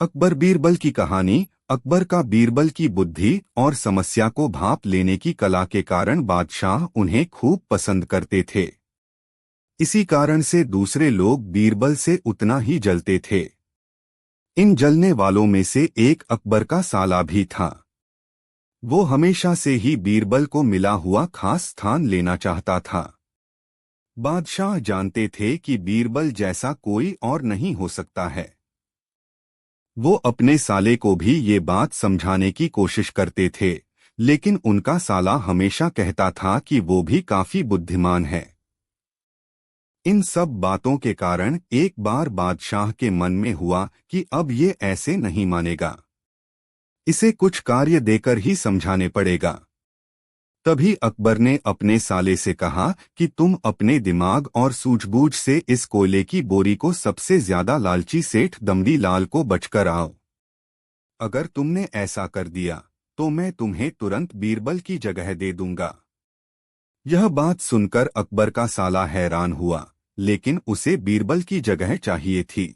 अकबर बीरबल की कहानी। अकबर का बीरबल की बुद्धि और समस्या को भांप लेने की कला के कारण बादशाह उन्हें खूब पसंद करते थे। इसी कारण से दूसरे लोग बीरबल से उतना ही जलते थे। इन जलने वालों में से एक अकबर का साला भी था। वो हमेशा से ही बीरबल को मिला हुआ खास स्थान लेना चाहता था। बादशाह जानते थे कि बीरबल जैसा कोई और नहीं हो सकता है। वो अपने साले को भी ये बात समझाने की कोशिश करते थे, लेकिन उनका साला हमेशा कहता था कि वो भी काफी बुद्धिमान है। इन सब बातों के कारण एक बार बादशाह के मन में हुआ कि अब ये ऐसे नहीं मानेगा, इसे कुछ कार्य देकर ही समझाने पड़ेगा। तभी अकबर ने अपने साले से कहा कि तुम अपने दिमाग और सूझबूझ से इस कोयले की बोरी को सबसे ज्यादा लालची सेठ दमड़ी लाल को बचकर आओ। अगर तुमने ऐसा कर दिया तो मैं तुम्हें तुरंत बीरबल की जगह दे दूंगा। यह बात सुनकर अकबर का साला हैरान हुआ, लेकिन उसे बीरबल की जगह चाहिए थी।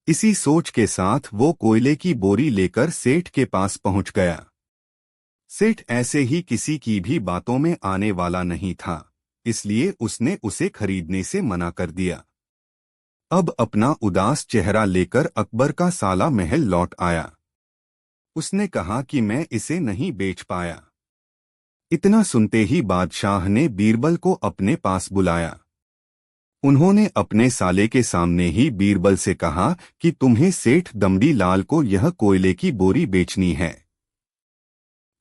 इसी सोच के साथ वो कोयले की बोरी लेकर सेठ के पास पहुंच गया। सेठ ऐसे ही किसी की भी बातों में आने वाला नहीं था, इसलिए उसने उसे खरीदने से मना कर दिया। अब अपना उदास चेहरा लेकर अकबर का साला महल लौट आया। उसने कहा कि मैं इसे नहीं बेच पाया। इतना सुनते ही बादशाह ने बीरबल को अपने पास बुलाया। उन्होंने अपने साले के सामने ही बीरबल से कहा कि तुम्हें सेठ दमड़ी लाल को यह कोयले की बोरी बेचनी है।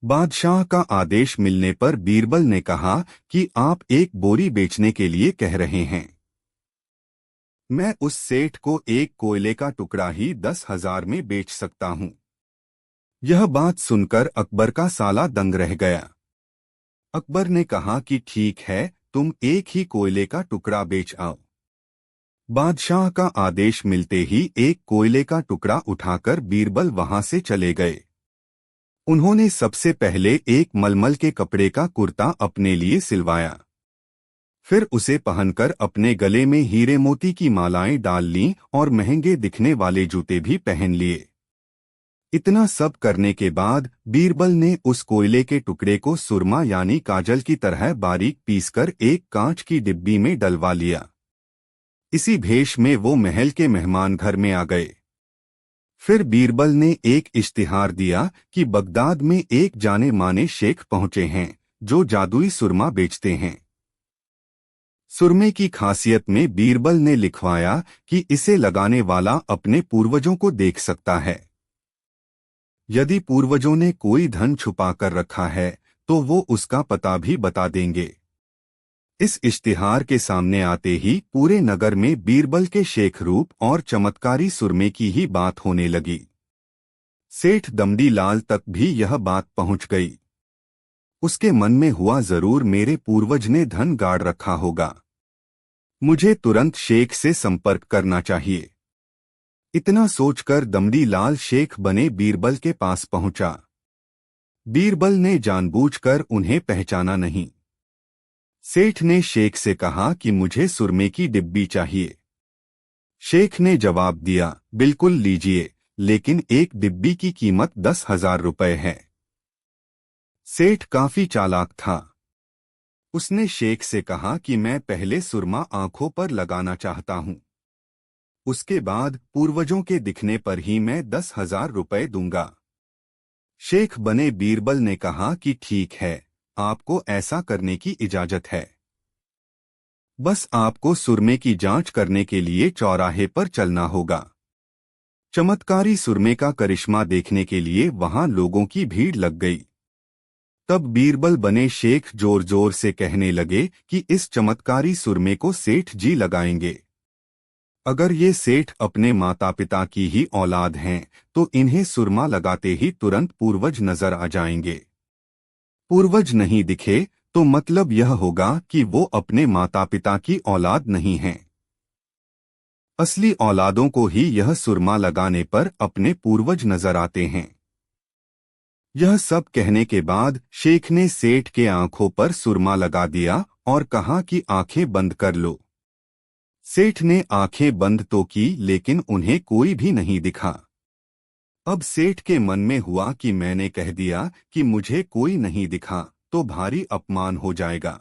बादशाह का आदेश मिलने पर बीरबल ने कहा कि आप एक बोरी बेचने के लिए कह रहे हैं। मैं उस सेठ को एक कोयले का टुकड़ा ही 10,000 में बेच सकता हूं। यह बात सुनकर अकबर का साला दंग रह गया। अकबर ने कहा कि ठीक है, तुम एक ही कोयले का टुकड़ा बेच आओ। बादशाह का आदेश मिलते ही एक कोयले का टुकड़ा उठाकर बीरबल वहां से चले गए। उन्होंने सबसे पहले एक मलमल के कपड़े का कुर्ता अपने लिए सिलवाया। फिर उसे पहनकर अपने गले में हीरे मोती की मालाएं डाल लीं और महंगे दिखने वाले जूते भी पहन लिए। इतना सब करने के बाद बीरबल ने उस कोयले के टुकड़े को सुरमा यानी काजल की तरह बारीक पीसकर एक कांच की डिब्बी में डलवा लिया। इसी भेष में वो महल के मेहमान घर में आ गए। फिर बीरबल ने एक इश्तिहार दिया कि बगदाद में एक जाने माने शेख पहुंचे हैं जो जादुई सुरमा बेचते हैं। सुरमे की खासियत में बीरबल ने लिखवाया कि इसे लगाने वाला अपने पूर्वजों को देख सकता है। यदि पूर्वजों ने कोई धन छुपा कर रखा है तो वो उसका पता भी बता देंगे। इस इश्तिहार के सामने आते ही पूरे नगर में बीरबल के शेख रूप और चमत्कारी सुरमे की ही बात होने लगी। सेठ दमड़ी लाल तक भी यह बात पहुंच गई। उसके मन में हुआ, जरूर मेरे पूर्वज ने धन गाड़ रखा होगा। मुझे तुरंत शेख से संपर्क करना चाहिए। इतना सोचकर दमड़ी लाल शेख बने बीरबल के पास पहुंचा। बीरबल ने जानबूझकर उन्हें पहचाना नहीं। सेठ ने शेख से कहा कि मुझे सुरमे की डिब्बी चाहिए। शेख ने जवाब दिया, बिल्कुल लीजिए, लेकिन एक डिब्बी की कीमत 10,000 रुपए है। सेठ काफी चालाक था। उसने शेख से कहा कि मैं पहले सुरमा आंखों पर लगाना चाहता हूं। उसके बाद पूर्वजों के दिखने पर ही मैं 10,000 रुपए दूंगा। शेख बने बीरबल ने कहा कि ठीक है, आपको ऐसा करने की इजाजत है। बस आपको सुरमे की जांच करने के लिए चौराहे पर चलना होगा। चमत्कारी सुरमे का करिश्मा देखने के लिए वहां लोगों की भीड़ लग गई। तब बीरबल बने शेख जोर जोर से कहने लगे कि इस चमत्कारी सुरमे को सेठ जी लगाएंगे। अगर ये सेठ अपने माता पिता की ही औलाद हैं तो इन्हें सुरमा लगाते ही तुरंत पूर्वज नजर आ जाएंगे। पूर्वज नहीं दिखे तो मतलब यह होगा कि वो अपने माता पिता की औलाद नहीं हैं। असली औलादों को ही यह सुरमा लगाने पर अपने पूर्वज नजर आते हैं। यह सब कहने के बाद शेख ने सेठ के आंखों पर सुरमा लगा दिया और कहा कि आंखें बंद कर लो। सेठ ने आंखें बंद तो की, लेकिन उन्हें कोई भी नहीं दिखा। अब सेठ के मन में हुआ कि मैंने कह दिया कि मुझे कोई नहीं दिखा तो भारी अपमान हो जाएगा।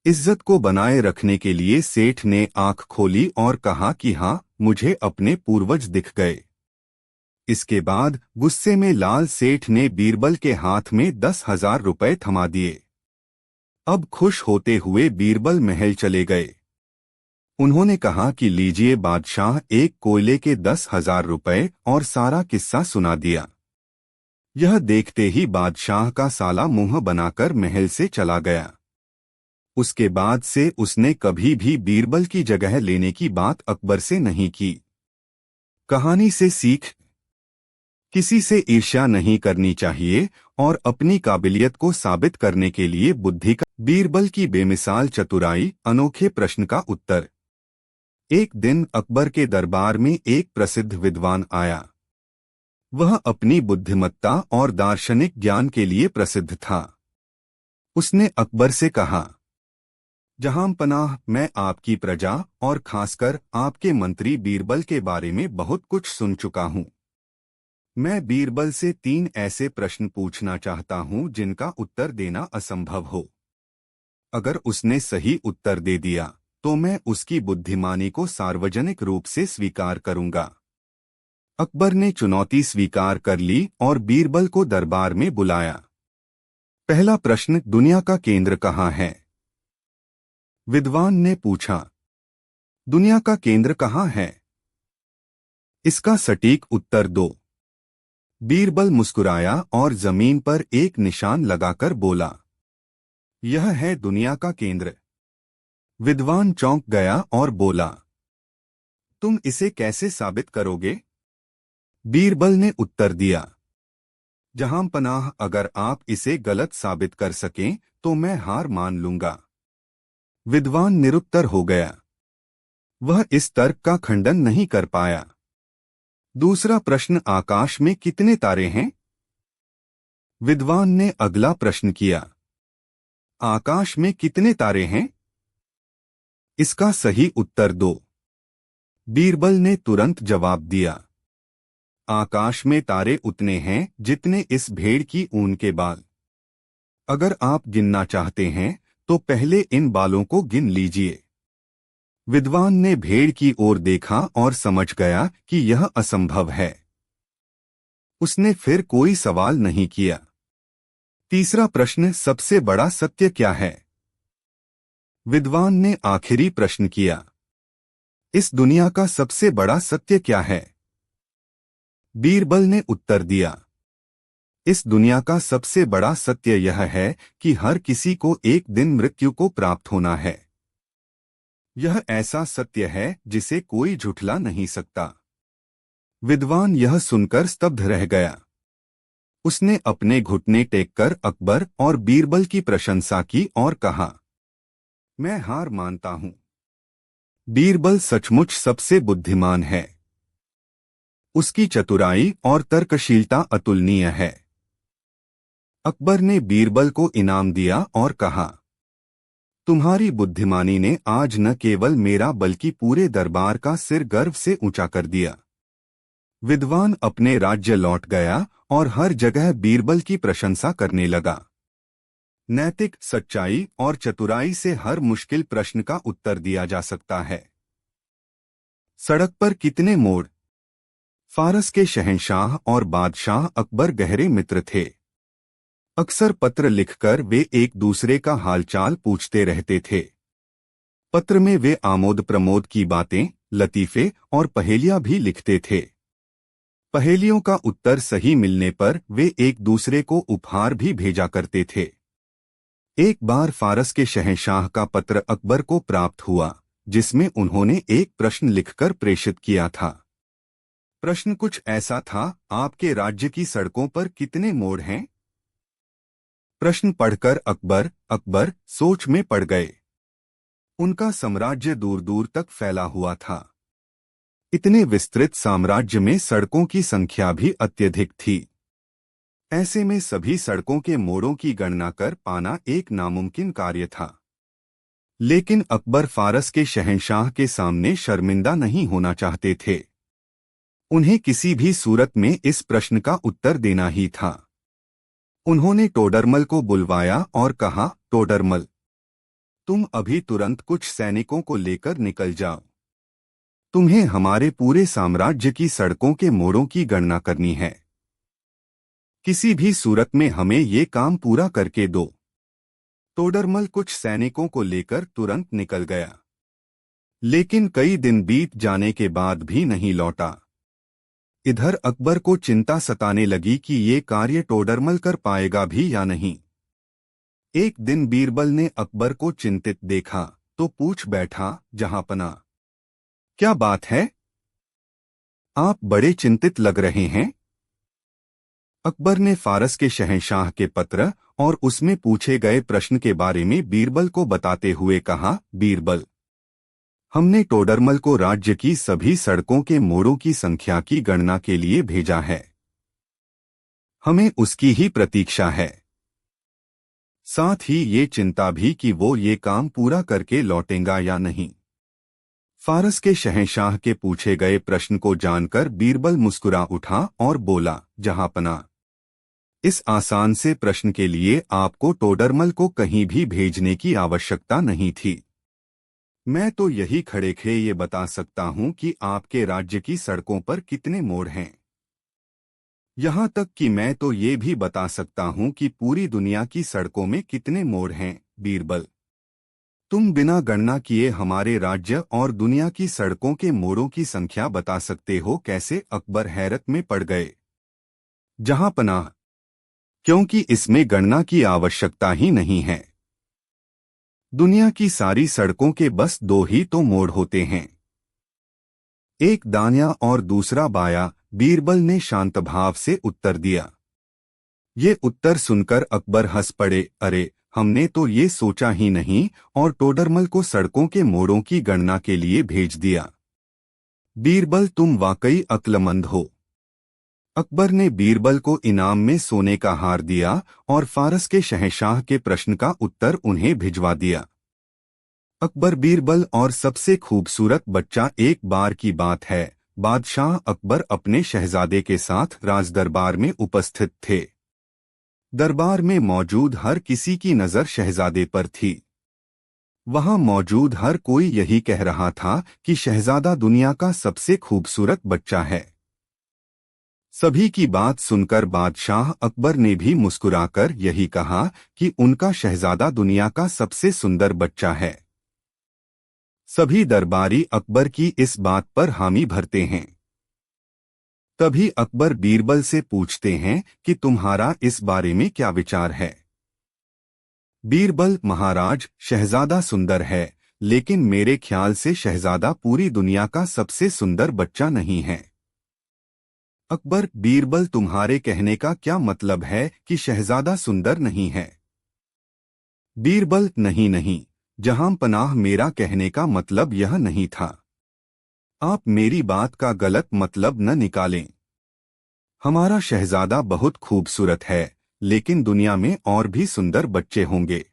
इज्जत को बनाए रखने के लिए सेठ ने आंख खोली और कहा कि हाँ, मुझे अपने पूर्वज दिख गए। इसके बाद गुस्से में लाल सेठ ने बीरबल के हाथ में 10,000 रुपए थमा दिए। अब खुश होते हुए बीरबल महल चले गए। उन्होंने कहा कि लीजिए बादशाह, एक कोयले के 10,000 रुपए, और सारा किस्सा सुना दिया। यह देखते ही बादशाह का साला मुंह बनाकर महल से चला गया। उसके बाद से उसने कभी भी बीरबल की जगह लेने की बात अकबर से नहीं की। कहानी से सीख: किसी से ईर्ष्या नहीं करनी चाहिए और अपनी काबिलियत को साबित करने के लिए बुद्धि का। बीरबल की बेमिसाल चतुराई, अनोखे प्रश्न का उत्तर। एक दिन अकबर के दरबार में एक प्रसिद्ध विद्वान आया। वह अपनी बुद्धिमत्ता और दार्शनिक ज्ञान के लिए प्रसिद्ध था। उसने अकबर से कहा, जहांपनाह, मैं आपकी प्रजा और खासकर आपके मंत्री बीरबल के बारे में बहुत कुछ सुन चुका हूं। मैं बीरबल से 3 ऐसे प्रश्न पूछना चाहता हूं जिनका उत्तर देना असंभव हो। अगर उसने सही उत्तर दे दिया तो मैं उसकी बुद्धिमानी को सार्वजनिक रूप से स्वीकार करूंगा। अकबर ने चुनौती स्वीकार कर ली और बीरबल को दरबार में बुलाया। पहला प्रश्न, दुनिया का केंद्र कहाँ है? विद्वान ने पूछा, दुनिया का केंद्र कहाँ है? इसका सटीक उत्तर दो। बीरबल मुस्कुराया और जमीन पर एक निशान लगाकर बोला, यह है दुनिया का केंद्र। विद्वान चौंक गया और बोला, तुम इसे कैसे साबित करोगे? बीरबल ने उत्तर दिया, जहांपनाह, अगर आप इसे गलत साबित कर सकें तो मैं हार मान लूंगा। विद्वान निरुत्तर हो गया। वह इस तर्क का खंडन नहीं कर पाया। दूसरा प्रश्न, आकाश में कितने तारे हैं? विद्वान ने अगला प्रश्न किया, आकाश में कितने तारे हैं? इसका सही उत्तर दो। बीरबल ने तुरंत जवाब दिया, आकाश में तारे उतने हैं जितने इस भेड़ की ऊन के बाल। अगर आप गिनना चाहते हैं तो पहले इन बालों को गिन लीजिए। विद्वान ने भेड़ की ओर देखा और समझ गया कि यह असंभव है। उसने फिर कोई सवाल नहीं किया। तीसरा प्रश्न, सबसे बड़ा सत्य क्या है? विद्वान ने आखिरी प्रश्न किया, इस दुनिया का सबसे बड़ा सत्य क्या है? बीरबल ने उत्तर दिया, इस दुनिया का सबसे बड़ा सत्य यह है कि हर किसी को एक दिन मृत्यु को प्राप्त होना है। यह ऐसा सत्य है जिसे कोई झुठला नहीं सकता। विद्वान यह सुनकर स्तब्ध रह गया। उसने अपने घुटने टेककर अकबर और बीरबल की प्रशंसा की और कहा, मैं हार मानता हूं। बीरबल सचमुच सबसे बुद्धिमान है। उसकी चतुराई और तर्कशीलता अतुलनीय है। अकबर ने बीरबल को इनाम दिया और कहा, तुम्हारी बुद्धिमानी ने आज न केवल मेरा बल्कि पूरे दरबार का सिर गर्व से ऊंचा कर दिया। विद्वान अपने राज्य लौट गया और हर जगह बीरबल की प्रशंसा करने लगा। नैतिक सच्चाई और चतुराई से हर मुश्किल प्रश्न का उत्तर दिया जा सकता है। सड़क पर कितने मोड़? फारस के शहंशाह और बादशाह अकबर गहरे मित्र थे। अक्सर पत्र लिखकर वे एक दूसरे का हालचाल पूछते रहते थे। पत्र में वे आमोद प्रमोद की बातें, लतीफे और पहेलियां भी लिखते थे। पहेलियों का उत्तर सही मिलने पर वे एक दूसरे को उपहार भी भेजा करते थे। एक बार फारस के शहंशाह का पत्र अकबर को प्राप्त हुआ, जिसमें उन्होंने एक प्रश्न लिखकर प्रेषित किया था। प्रश्न कुछ ऐसा था, आपके राज्य की सड़कों पर कितने मोड़ हैं? प्रश्न पढ़कर अकबर सोच में पड़ गए। उनका साम्राज्य दूर दूर तक फैला हुआ था। इतने विस्तृत साम्राज्य में सड़कों की संख्या भी अत्यधिक थी। ऐसे में सभी सड़कों के मोड़ों की गणना कर पाना एक नामुमकिन कार्य था। लेकिन अकबर फारस के शहंशाह के सामने शर्मिंदा नहीं होना चाहते थे। उन्हें किसी भी सूरत में इस प्रश्न का उत्तर देना ही था। उन्होंने टोडरमल को बुलवाया और कहा, टोडरमल, तुम अभी तुरंत कुछ सैनिकों को लेकर निकल जाओ। तुम्हें हमारे पूरे साम्राज्य की सड़कों के मोड़ों की गणना करनी है। किसी भी सूरत में हमें ये काम पूरा करके दो। टोडरमल कुछ सैनिकों को लेकर तुरंत निकल गया, लेकिन कई दिन बीत जाने के बाद भी नहीं लौटा। इधर अकबर को चिंता सताने लगी कि ये कार्य टोडरमल कर पाएगा भी या नहीं। एक दिन बीरबल ने अकबर को चिंतित देखा तो पूछ बैठा, जहांपना, क्या बात है? आप बड़े चिंतित लग रहे हैं। अकबर ने फारस के शहंशाह के पत्र और उसमें पूछे गए प्रश्न के बारे में बीरबल को बताते हुए कहा, बीरबल, हमने टोडरमल को राज्य की सभी सड़कों के मोड़ों की संख्या की गणना के लिए भेजा है। हमें उसकी ही प्रतीक्षा है। साथ ही ये चिंता भी कि वो ये काम पूरा करके लौटेगा या नहीं। फारस के शहंशाह के पूछे गए प्रश्न को जानकर बीरबल मुस्कुरा उठा और बोला, जहांपना, इस आसान से प्रश्न के लिए आपको टोडरमल को कहीं भी भेजने की आवश्यकता नहीं थी। मैं तो यही खड़े-खड़े ये बता सकता हूं कि आपके राज्य की सड़कों पर कितने मोड़ हैं। यहां तक कि मैं तो ये भी बता सकता हूं कि पूरी दुनिया की सड़कों में कितने मोड़ हैं। बीरबल, तुम बिना गणना किए हमारे राज्य और दुनिया की सड़कों के मोड़ों की संख्या बता सकते हो कैसे? अकबर हैरत में पड़ गए। जहांपनाह, क्योंकि इसमें गणना की आवश्यकता ही नहीं है। दुनिया की सारी सड़कों के बस दो ही तो मोड़ होते हैं, एक दायां और दूसरा बायां। बीरबल ने शांत भाव से उत्तर दिया। ये उत्तर सुनकर अकबर हंस पड़े। अरे, हमने तो ये सोचा ही नहीं और टोडरमल को सड़कों के मोड़ों की गणना के लिए भेज दिया। बीरबल, तुम वाकई अक्लमंद हो। अकबर ने बीरबल को इनाम में सोने का हार दिया और फारस के शहंशाह के प्रश्न का उत्तर उन्हें भिजवा दिया। अकबर, बीरबल और सबसे खूबसूरत बच्चा। एक बार की बात है, बादशाह अकबर अपने शहजादे के साथ राजदरबार में उपस्थित थे। दरबार में मौजूद हर किसी की नजर शहजादे पर थी। वहां मौजूद हर कोई यही कह रहा था कि शहजादा दुनिया का सबसे खूबसूरत बच्चा है। सभी की बात सुनकर बादशाह अकबर ने भी मुस्कुराकर यही कहा कि उनका शहजादा दुनिया का सबसे सुंदर बच्चा है। सभी दरबारी अकबर की इस बात पर हामी भरते हैं। तभी अकबर बीरबल से पूछते हैं कि तुम्हारा इस बारे में क्या विचार है। बीरबल, महाराज, शहजादा सुंदर है, लेकिन मेरे ख्याल से शहजादा पूरी दुनिया का सबसे सुंदर बच्चा नहीं है। अकबर, बीरबल, तुम्हारे कहने का क्या मतलब है कि शहजादा सुंदर नहीं है? बीरबल, नहीं नहीं, जहांपनाह, मेरा कहने का मतलब यह नहीं था। आप मेरी बात का गलत मतलब न निकालें। हमारा शहजादा बहुत खूबसूरत है, लेकिन दुनिया में और भी सुंदर बच्चे होंगे।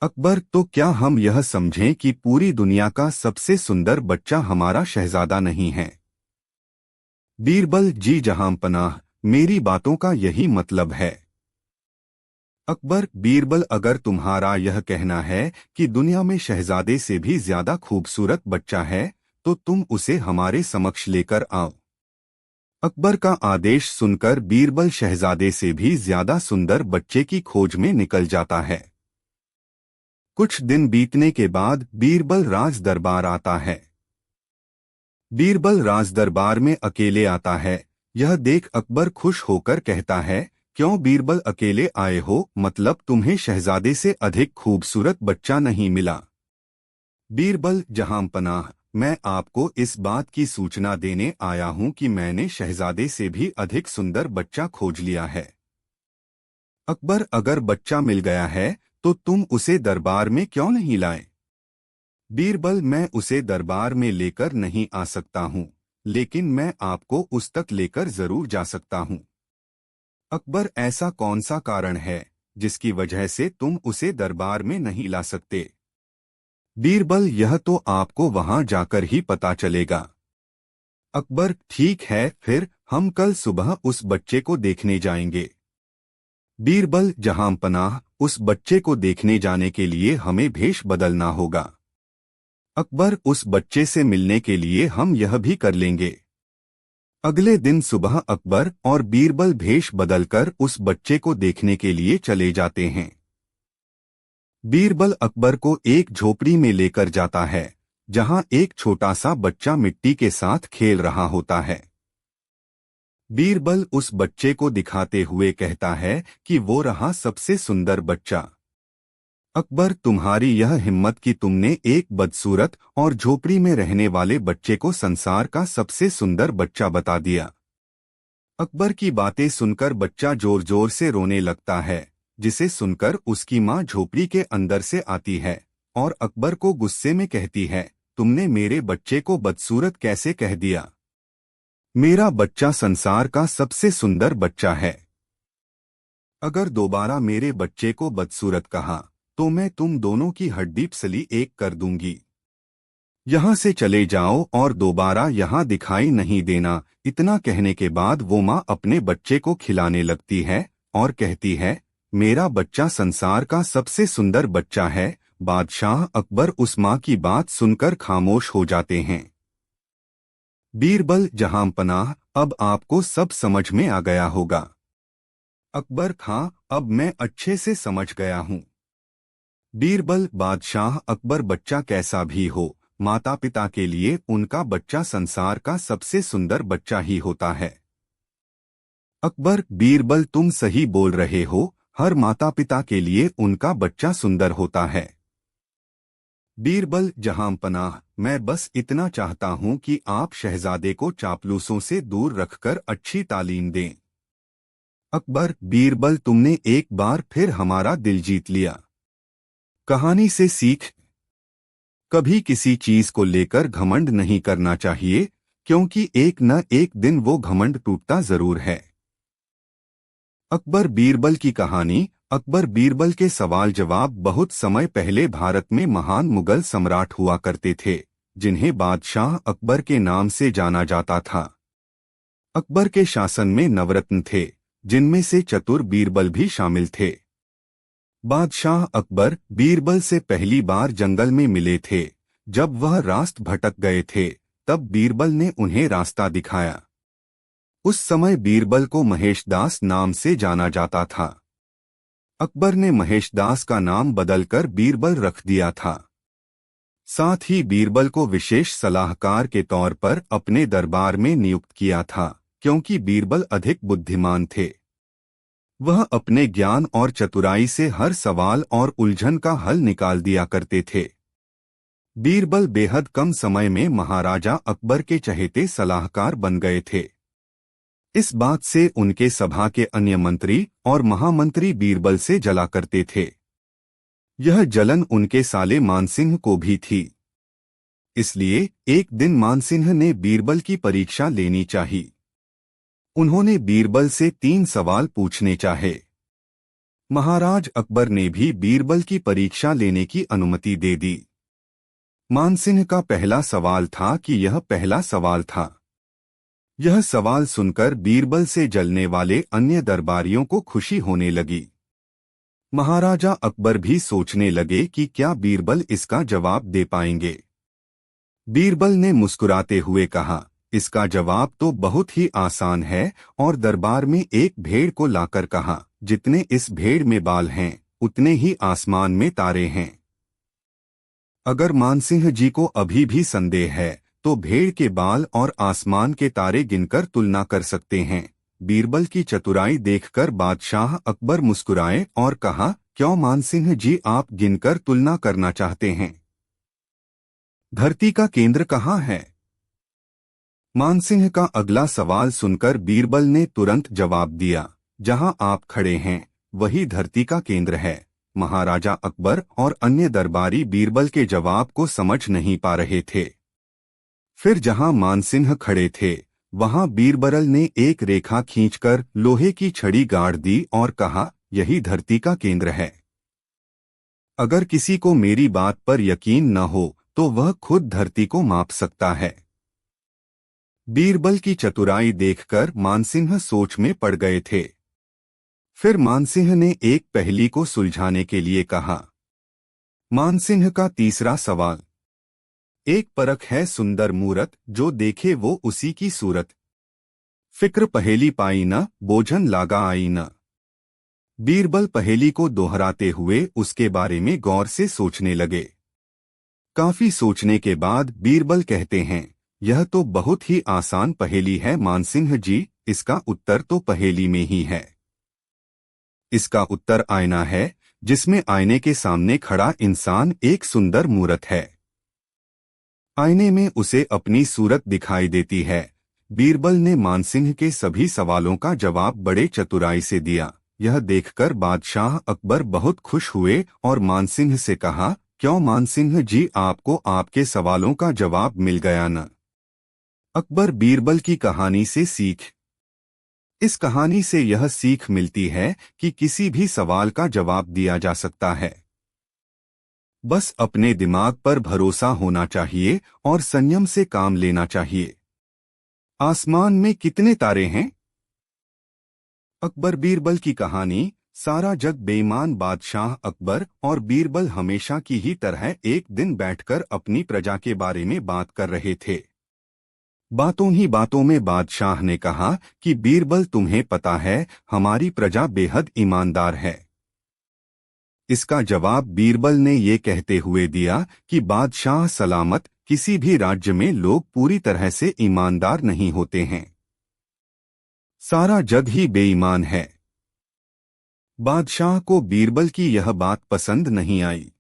अकबर, तो क्या हम यह समझें कि पूरी दुनिया का सबसे सुंदर बच्चा हमारा शहजादा नहीं है? बीरबल, जी जहांपनाह, मेरी बातों का यही मतलब है। अकबर, बीरबल, अगर तुम्हारा यह कहना है कि दुनिया में शहजादे से भी ज्यादा खूबसूरत बच्चा है, तो तुम उसे हमारे समक्ष लेकर आओ। अकबर का आदेश सुनकर बीरबल शहजादे से भी ज्यादा सुंदर बच्चे की खोज में निकल जाता है। कुछ दिन बीतने के बाद बीरबल राज दरबार आता है। बीरबल राज दरबार में अकेले आता है। यह देख अकबर खुश होकर कहता है, क्यों बीरबल, अकेले आए हो? मतलब तुम्हें शहजादे से अधिक खूबसूरत बच्चा नहीं मिला? बीरबल, जहांपनाह, मैं आपको इस बात की सूचना देने आया हूं कि मैंने शहजादे से भी अधिक सुंदर बच्चा खोज लिया है। अकबर, अगर बच्चा मिल गया है तो तुम उसे दरबार में क्यों नहीं लाए? बीरबल, मैं उसे दरबार में लेकर नहीं आ सकता हूं, लेकिन मैं आपको उस तक लेकर जरूर जा सकता हूं। अकबर, ऐसा कौन सा कारण है जिसकी वजह से तुम उसे दरबार में नहीं ला सकते? बीरबल, यह तो आपको वहां जाकर ही पता चलेगा। अकबर, ठीक है, फिर हम कल सुबह उस बच्चे को देखने जाएंगे। बीरबल, जहांपनाह, उस बच्चे को देखने जाने के लिए हमें भेष बदलना होगा। अकबर, उस बच्चे से मिलने के लिए हम यह भी कर लेंगे। अगले दिन सुबह अकबर और बीरबल भेष बदलकर उस बच्चे को देखने के लिए चले जाते हैं। बीरबल अकबर को एक झोपड़ी में लेकर जाता है, जहां एक छोटा सा बच्चा मिट्टी के साथ खेल रहा होता है। बीरबल उस बच्चे को दिखाते हुए कहता है कि वो रहा सबसे सुंदर बच्चा। अकबर, तुम्हारी यह हिम्मत कि तुमने एक बदसूरत और झोपड़ी में रहने वाले बच्चे को संसार का सबसे सुंदर बच्चा बता दिया। अकबर की बातें सुनकर बच्चा जोर जोर से रोने लगता है, जिसे सुनकर उसकी माँ झोपड़ी के अंदर से आती है और अकबर को गुस्से में कहती है, तुमने मेरे बच्चे को बदसूरत कैसे कह दिया? मेरा बच्चा संसार का सबसे सुंदर बच्चा है। अगर दोबारा मेरे बच्चे को बदसूरत कहा तो मैं तुम दोनों की हड्डी पसली एक कर दूंगी। यहाँ से चले जाओ और दोबारा यहाँ दिखाई नहीं देना। इतना कहने के बाद वो माँ अपने बच्चे को खिलाने लगती है और कहती है, मेरा बच्चा संसार का सबसे सुंदर बच्चा है। बादशाह अकबर उस माँ की बात सुनकर खामोश हो जाते हैं। बीरबल, जहांपनाह, अब आपको सब समझ में आ गया होगा। अकबर, खां, अब मैं अच्छे से समझ गया हूँ। बीरबल, बादशाह अकबर, बच्चा कैसा भी हो, माता पिता के लिए उनका बच्चा संसार का सबसे सुंदर बच्चा ही होता है। अकबर, बीरबल, तुम सही बोल रहे हो, हर माता पिता के लिए उनका बच्चा सुंदर होता है। बीरबल, जहांपनाह, मैं बस इतना चाहता हूं कि आप शहजादे को चापलूसों से दूर रखकर अच्छी तालीम दें। अकबर, बीरबल, तुमने एक बार फिर हमारा दिल जीत लिया। कहानी से सीख, कभी किसी चीज को लेकर घमंड नहीं करना चाहिए, क्योंकि एक न एक दिन वो घमंड टूटता जरूर है। अकबर बीरबल की कहानी। अकबर बीरबल के सवाल जवाब। बहुत समय पहले भारत में महान मुगल सम्राट हुआ करते थे, जिन्हें बादशाह अकबर के नाम से जाना जाता था। अकबर के शासन में नवरत्न थे, जिनमें से चतुर बीरबल भी शामिल थे। बादशाह अकबर बीरबल से पहली बार जंगल में मिले थे। जब वह रास्त भटक गए थे, तब बीरबल ने उन्हें रास्ता दिखाया। उस समय बीरबल को महेशदास नाम से जाना जाता था। अकबर ने महेशदास का नाम बदलकर बीरबल रख दिया था। साथ ही बीरबल को विशेष सलाहकार के तौर पर अपने दरबार में नियुक्त किया था, क्योंकि बीरबल अधिक बुद्धिमान थे। वह अपने ज्ञान और चतुराई से हर सवाल और उलझन का हल निकाल दिया करते थे। बीरबल बेहद कम समय में महाराजा अकबर के चहेते सलाहकार बन गए थे। इस बात से उनके सभा के अन्य मंत्री और महामंत्री बीरबल से जला करते थे। यह जलन उनके साले मानसिंह को भी थी। इसलिए एक दिन मानसिंह ने बीरबल की परीक्षा लेनी चाहिए। उन्होंने बीरबल से 3 सवाल पूछने चाहे। महाराज अकबर ने भी बीरबल की परीक्षा लेने की अनुमति दे दी। मानसिंह का पहला सवाल था कि यह पहला सवाल था। यह सवाल सुनकर बीरबल से जलने वाले अन्य दरबारियों को खुशी होने लगी। महाराजा अकबर भी सोचने लगे कि क्या बीरबल इसका जवाब दे पाएंगे। बीरबल ने मुस्कुराते हुए कहा, इसका जवाब तो बहुत ही आसान है, और दरबार में एक भेड़ को लाकर कहा, जितने इस भेड़ में बाल हैं, उतने ही आसमान में तारे हैं। अगर मानसिंह जी को अभी भी संदेह है, तो भेड़ के बाल और आसमान के तारे गिनकर तुलना कर सकते हैं। बीरबल की चतुराई देखकर बादशाह अकबर मुस्कुराए और कहा, क्यों मानसिंह जी, आप गिनकर तुलना करना चाहते हैं? धरती का केंद्र कहाँ है? मानसिंह का अगला सवाल सुनकर बीरबल ने तुरंत जवाब दिया, जहां आप खड़े हैं वही धरती का केंद्र है। महाराजा अकबर और अन्य दरबारी बीरबल के जवाब को समझ नहीं पा रहे थे। फिर जहां मानसिंह खड़े थे, वहां बीरबल ने एक रेखा खींचकर लोहे की छड़ी गाड़ दी और कहा, यही धरती का केंद्र है। अगर किसी को मेरी बात पर यकीन न हो, तो वह खुद धरती को माप सकता है। बीरबल की चतुराई देखकर मानसिंह सोच में पड़ गए थे। फिर मानसिंह ने एक पहेली को सुलझाने के लिए कहा। मानसिंह का तीसरा सवाल। एक परख है सुंदर मूरत, जो देखे वो उसी की सूरत। फिक्र पहेली पाई न, बोझन लागा आई न। बीरबल पहेली को दोहराते हुए उसके बारे में गौर से सोचने लगे। काफी सोचने के बाद बीरबल कहते हैं, यह तो बहुत ही आसान पहेली है मानसिंह जी, इसका उत्तर तो पहेली में ही है। इसका उत्तर आईना है, जिसमें आईने के सामने खड़ा इंसान एक सुंदर मूरत है। आईने में उसे अपनी सूरत दिखाई देती है। बीरबल ने मानसिंह के सभी सवालों का जवाब बड़े चतुराई से दिया। यह देखकर बादशाह अकबर बहुत खुश हुए और मानसिंह से कहा, क्यों मानसिंह जी, आपको आपके सवालों का जवाब मिल गया न? अकबर बीरबल की कहानी से सीख। इस कहानी से यह सीख मिलती है कि किसी भी सवाल का जवाब दिया जा सकता है। बस अपने दिमाग पर भरोसा होना चाहिए और संयम से काम लेना चाहिए। आसमान में कितने तारे हैं? अकबर बीरबल की कहानी। सारा जग बेईमान बादशाह अकबर और बीरबल हमेशा की ही तरह एक दिन बैठकर अपनी प्रजा के बारे में बात कर रहे थे। बातों ही बातों में बादशाह ने कहा कि बीरबल, तुम्हें पता है हमारी प्रजा बेहद ईमानदार है। इसका जवाब बीरबल ने ये कहते हुए दिया कि बादशाह सलामत, किसी भी राज्य में लोग पूरी तरह से ईमानदार नहीं होते हैं। सारा जग ही बेईमान है। बादशाह को बीरबल की यह बात पसंद नहीं आई।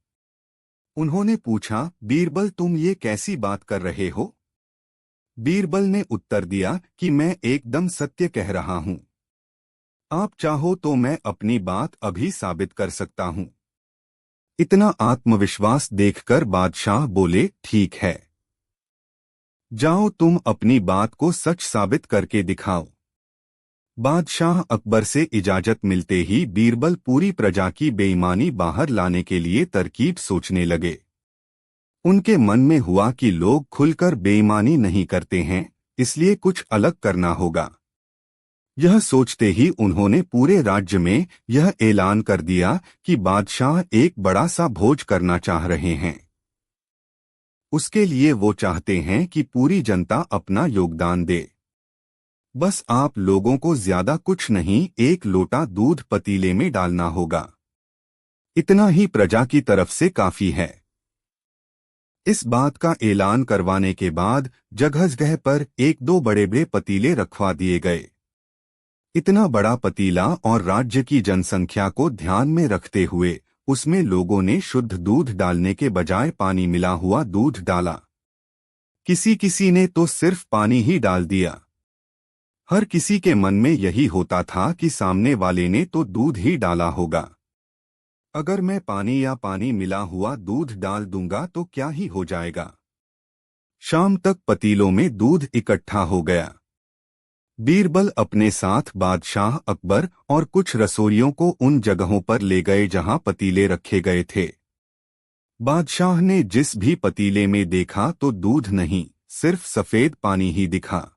उन्होंने पूछा, बीरबल, तुम ये कैसी बात कर रहे हो? बीरबल ने उत्तर दिया कि मैं एकदम सत्य कह रहा हूं। आप चाहो तो मैं अपनी बात अभी साबित कर सकता हूं। इतना आत्मविश्वास देखकर बादशाह बोले, ठीक है, जाओ तुम अपनी बात को सच साबित करके दिखाओ। बादशाह अकबर से इजाजत मिलते ही बीरबल पूरी प्रजा की बेईमानी बाहर लाने के लिए तरकीब सोचने लगे। उनके मन में हुआ कि लोग खुलकर बेईमानी नहीं करते हैं, इसलिए कुछ अलग करना होगा। यह सोचते ही उन्होंने पूरे राज्य में यह ऐलान कर दिया कि बादशाह एक बड़ा सा भोज करना चाह रहे हैं। उसके लिए वो चाहते हैं कि पूरी जनता अपना योगदान दे। बस आप लोगों को ज्यादा कुछ नहीं, एक लोटा दूध पतीले में डालना होगा। इतना ही प्रजा की तरफ से काफी है। इस बात का ऐलान करवाने के बाद जगह जगह पर एक दो बड़े बड़े पतीले रखवा दिए गए। इतना बड़ा पतीला और राज्य की जनसंख्या को ध्यान में रखते हुए उसमें लोगों ने शुद्ध दूध डालने के बजाय पानी मिला हुआ दूध डाला। किसी किसी ने तो सिर्फ पानी ही डाल दिया। हर किसी के मन में यही होता था कि सामने वाले ने तो दूध ही डाला होगा। अगर मैं पानी या पानी मिला हुआ दूध डाल दूंगा तो क्या ही हो जाएगा। शाम तक पतीलों में दूध इकट्ठा हो गया। बीरबल अपने साथ बादशाह अकबर और कुछ रसोइयों को उन जगहों पर ले गए जहां पतीले रखे गए थे। बादशाह ने जिस भी पतीले में देखा तो दूध नहीं, सिर्फ सफेद पानी ही दिखा।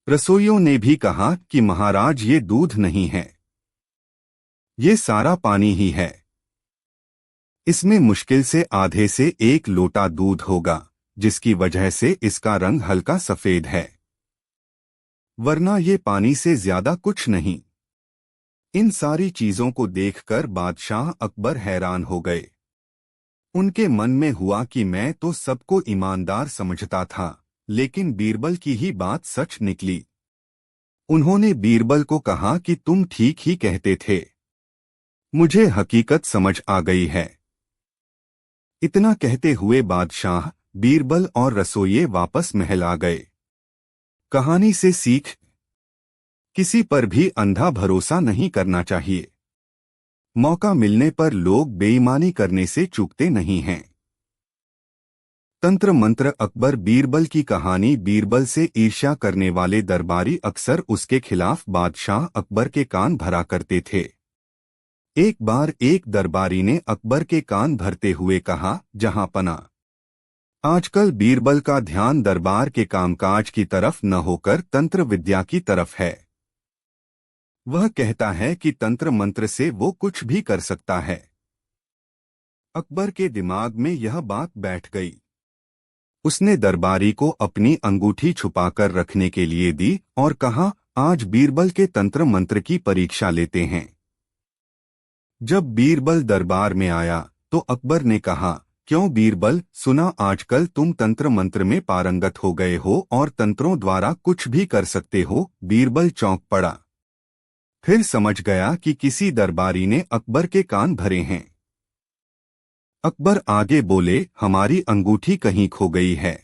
रसोइयों ने भी कहा कि महाराज, ये दूध नहीं है, ये सारा पानी ही है। इसमें मुश्किल से आधे से एक लोटा दूध होगा, जिसकी वजह से इसका रंग हल्का सफेद है, वरना ये पानी से ज्यादा कुछ नहीं। इन सारी चीजों को देखकर बादशाह अकबर हैरान हो गए। उनके मन में हुआ कि मैं तो सबको ईमानदार समझता था, लेकिन बीरबल की ही बात सच निकली। उन्होंने बीरबल को कहा कि तुम ठीक ही कहते थे, मुझे हकीकत समझ आ गई है। इतना कहते हुए बादशाह, बीरबल और रसोइये वापस महल आ गए। कहानी से सीख, किसी पर भी अंधा भरोसा नहीं करना चाहिए। मौका मिलने पर लोग बेईमानी करने से चूकते नहीं हैं। तंत्र मंत्र। अकबर बीरबल की कहानी। बीरबल से ईर्ष्या करने वाले दरबारी अक्सर उसके खिलाफ बादशाह अकबर के कान भरा करते थे। एक बार एक दरबारी ने अकबर के कान भरते हुए कहा, जहां पना, आजकल बीरबल का ध्यान दरबार के कामकाज की तरफ न होकर तंत्र विद्या की तरफ है। वह कहता है कि तंत्र मंत्र से वो कुछ भी कर सकता है। अकबर के दिमाग में यह बात बैठ गई। उसने दरबारी को अपनी अंगूठी छुपाकर रखने के लिए दी और कहा, आज बीरबल के तंत्र मंत्र की परीक्षा लेते हैं। जब बीरबल दरबार में आया तो अकबर ने कहा, क्यों बीरबल, सुना आजकल तुम तंत्र मंत्र में पारंगत हो गए हो और तंत्रों द्वारा कुछ भी कर सकते हो। बीरबल चौंक पड़ा। फिर समझ गया कि किसी दरबारी ने अकबर के कान भरे हैं। अकबर आगे बोले, हमारी अंगूठी कहीं खो गई है।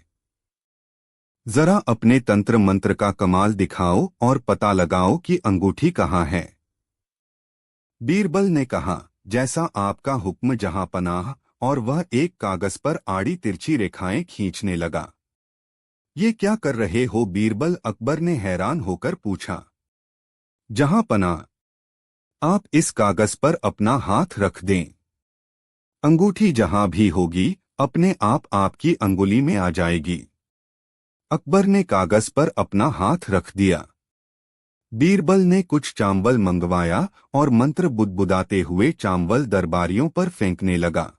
जरा अपने तंत्र मंत्र का कमाल दिखाओ और पता लगाओ कि अंगूठी कहाँ है। बीरबल ने कहा, जैसा आपका हुक्म जहां पनाह, और वह एक कागज पर आड़ी तिरछी रेखाएं खींचने लगा। ये क्या कर रहे हो बीरबल, अकबर ने हैरान होकर पूछा। जहां पनाह, आप इस कागज पर अपना हाथ रख दें। अंगूठी जहां भी होगी अपने आप आपकी अंगुली में आ जाएगी। अकबर ने कागज पर अपना हाथ रख दिया। बीरबल ने कुछ चांवल मंगवाया और मंत्र बुदबुदाते हुए चांवल दरबारियों पर फेंकने लगा।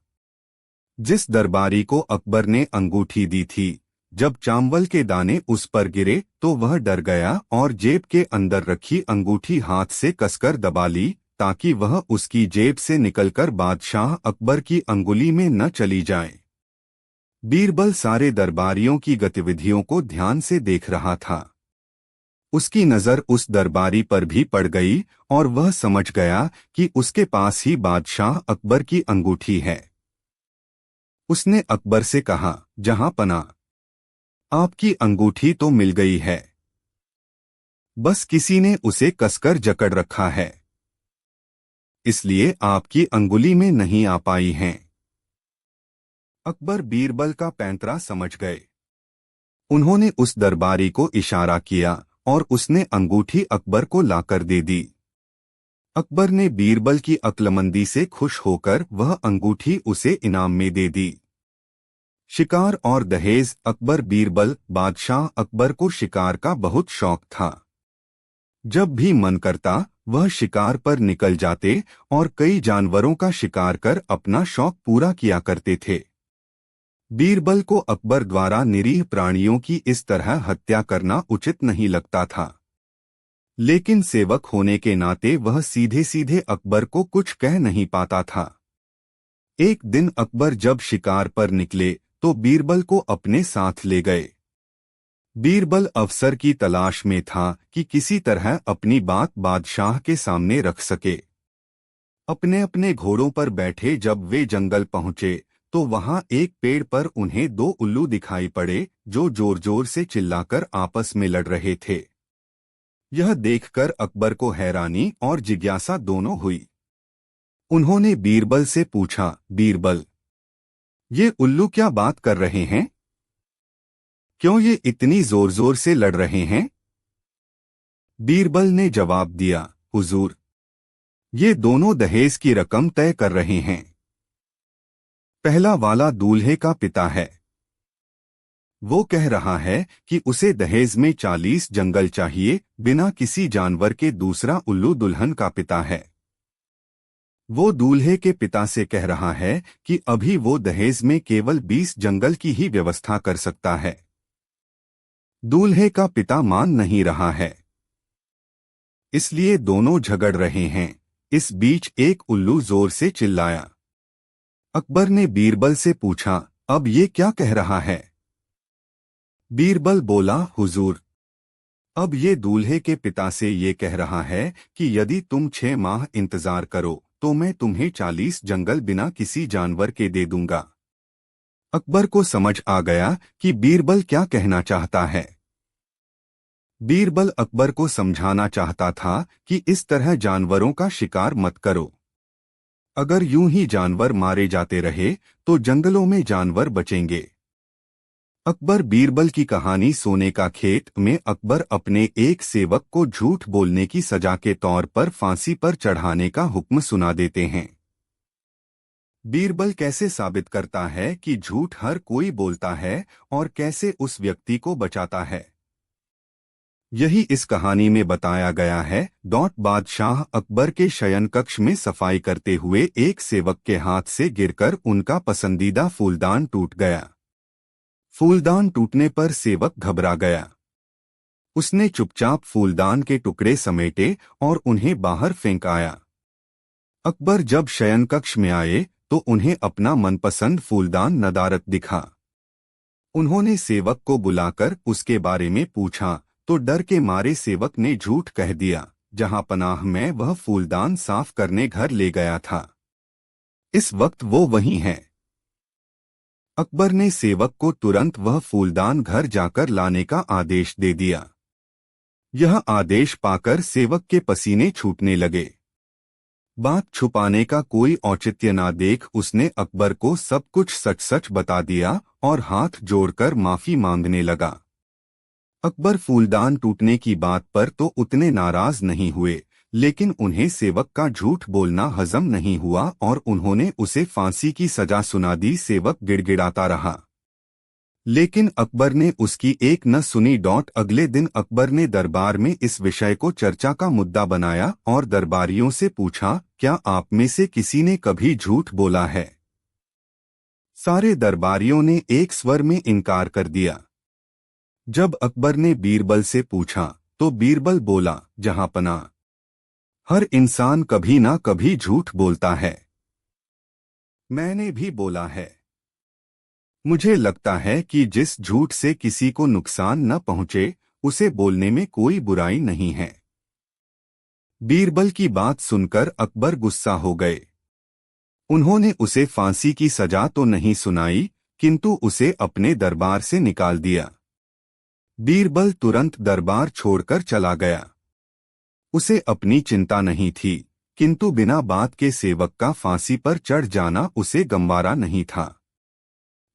जिस दरबारी को अकबर ने अंगूठी दी थी, जब चांवल के दाने उस पर गिरे तो वह डर गया और जेब के अंदर रखी अंगूठी हाथ से कसकर दबा ली ताकि वह उसकी जेब से निकलकर बादशाह अकबर की अंगुली में न चली जाए। बीरबल सारे दरबारियों की गतिविधियों को ध्यान से देख रहा था। उसकी नजर उस दरबारी पर भी पड़ गई और वह समझ गया कि उसके पास ही बादशाह अकबर की अंगूठी है। उसने अकबर से कहा, जहां पनाह, आपकी अंगूठी तो मिल गई है, बस किसी ने उसे कसकर जकड़ रखा है, इसलिए आपकी अंगुली में नहीं आ पाई हैं। अकबर बीरबल का पैंतरा समझ गए। उन्होंने उस दरबारी को इशारा किया और उसने अंगूठी अकबर को लाकर दे दी। अकबर ने बीरबल की अक्लमंदी से खुश होकर वह अंगूठी उसे इनाम में दे दी। शिकार और दहेज। अकबर बीरबल, बादशाह अकबर को शिकार का बहुत शौक था। जब भी मन करता वह शिकार पर निकल जाते और कई जानवरों का शिकार कर अपना शौक पूरा किया करते थे। बीरबल को अकबर द्वारा निरीह प्राणियों की इस तरह हत्या करना उचित नहीं लगता था, लेकिन सेवक होने के नाते वह सीधे सीधे अकबर को कुछ कह नहीं पाता था। एक दिन अकबर जब शिकार पर निकले तो बीरबल को अपने साथ ले गए। बीरबल अवसर की तलाश में था कि किसी तरह अपनी बात बादशाह के सामने रख सके। अपने अपने घोड़ों पर बैठे जब वे जंगल पहुंचे तो वहां एक पेड़ पर उन्हें दो उल्लू दिखाई पड़े जो जोर जोर से चिल्लाकर आपस में लड़ रहे थे। यह देखकर अकबर को हैरानी और जिज्ञासा दोनों हुई। उन्होंने बीरबल से पूछा, बीरबल, ये उल्लू क्या बात कर रहे हैं? क्यों ये इतनी जोर जोर से लड़ रहे हैं? बीरबल ने जवाब दिया, हुजूर, ये दोनों दहेज की रकम तय कर रहे हैं। पहला वाला दूल्हे का पिता है। वो कह रहा है कि उसे दहेज में 40 जंगल चाहिए बिना किसी जानवर के। दूसरा उल्लू दुल्हन का पिता है। वो दूल्हे के पिता से कह रहा है कि अभी वो दहेज में केवल 20 जंगल की ही व्यवस्था कर सकता है। दूल्हे का पिता मान नहीं रहा है, इसलिए दोनों झगड़ रहे हैं। इस बीच एक उल्लू जोर से चिल्लाया। अकबर ने बीरबल से पूछा, अब ये क्या कह रहा है? बीरबल बोला, हुजूर, अब ये दूल्हे के पिता से ये कह रहा है कि यदि तुम 6 माह इंतजार करो तो मैं तुम्हें 40 जंगल बिना किसी जानवर के दे दूंगा। अकबर को समझ आ गया कि बीरबल क्या कहना चाहता है। बीरबल अकबर को समझाना चाहता था कि इस तरह जानवरों का शिकार मत करो। अगर यूं ही जानवर मारे जाते रहे तो जंगलों में जानवर बचेंगे। अकबर बीरबल की कहानी सोने का खेत में अकबर अपने एक सेवक को झूठ बोलने की सजा के तौर पर फांसी पर चढ़ाने का हुक्म सुना देते हैं। बीरबल कैसे साबित करता है कि झूठ हर कोई बोलता है और कैसे उस व्यक्ति को बचाता है, यही इस कहानी में बताया गया है। बादशाह अकबर के शयन कक्ष में सफाई करते हुए एक सेवक के हाथ से गिरकर उनका पसंदीदा फूलदान टूट गया। फूलदान टूटने पर सेवक घबरा गया। उसने चुपचाप फूलदान के टुकड़े समेटे और उन्हें बाहर फेंक आया। अकबर जब शयन कक्ष में आए तो उन्हें अपना मनपसंद फूलदान नदारद दिखा। उन्होंने सेवक को बुलाकर उसके बारे में पूछा तो डर के मारे सेवक ने झूठ कह दिया, जहां पनाह मैं वह फूलदान साफ करने घर ले गया था। इस वक्त वो वहीं है। अकबर ने सेवक को तुरंत वह फूलदान घर जाकर लाने का आदेश दे दिया। यह आदेश पाकर सेवक के पसीने छूटने लगे। बात छुपाने का कोई औचित्य ना देख उसने अकबर को सब कुछ सच सच बता दिया और हाथ जोड़कर माफी मांगने लगा। अकबर फूलदान टूटने की बात पर तो उतने नाराज नहीं हुए, लेकिन उन्हें सेवक का झूठ बोलना हजम नहीं हुआ और उन्होंने उसे फांसी की सजा सुना दी। सेवक गिड़गिड़ाता रहा, लेकिन अकबर ने उसकी एक न सुनी। अगले दिन अकबर ने दरबार में इस विषय को चर्चा का मुद्दा बनाया और दरबारियों से पूछा, क्या आप में से किसी ने कभी झूठ बोला है? सारे दरबारियों ने एक स्वर में इनकार कर दिया। जब अकबर ने बीरबल से पूछा तो बीरबल बोला, जहांपना, हर इंसान कभी ना कभी झूठ बोलता है। मैंने भी बोला है। मुझे लगता है कि जिस झूठ से किसी को नुकसान न पहुंचे उसे बोलने में कोई बुराई नहीं है। बीरबल की बात सुनकर अकबर गुस्सा हो गए। उन्होंने उसे फांसी की सजा तो नहीं सुनाई, किंतु उसे अपने दरबार से निकाल दिया। बीरबल तुरंत दरबार छोड़कर चला गया। उसे अपनी चिंता नहीं थी, किंतु बिना बात के सेवक का फांसी पर चढ़ जाना उसे गंवारा नहीं था।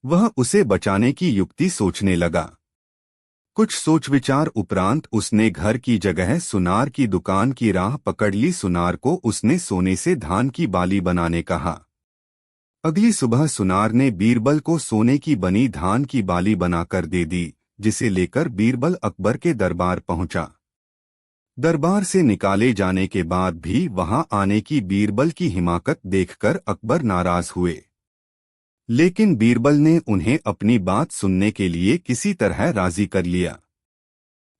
वह उसे बचाने की युक्ति सोचने लगा। कुछ सोच विचार उपरांत उसने घर की जगह सुनार की दुकान की राह पकड़ ली। सुनार को उसने सोने से धान की बाली बनाने कहा। अगली सुबह सुनार ने बीरबल को सोने की बनी धान की बाली बनाकर दे दी, जिसे लेकर बीरबल अकबर के दरबार पहुंचा। दरबार से निकाले जाने के बाद भी वहां आने की बीरबल की हिमाकत देखकर अकबर नाराज हुए, लेकिन बीरबल ने उन्हें अपनी बात सुनने के लिए किसी तरह राजी कर लिया।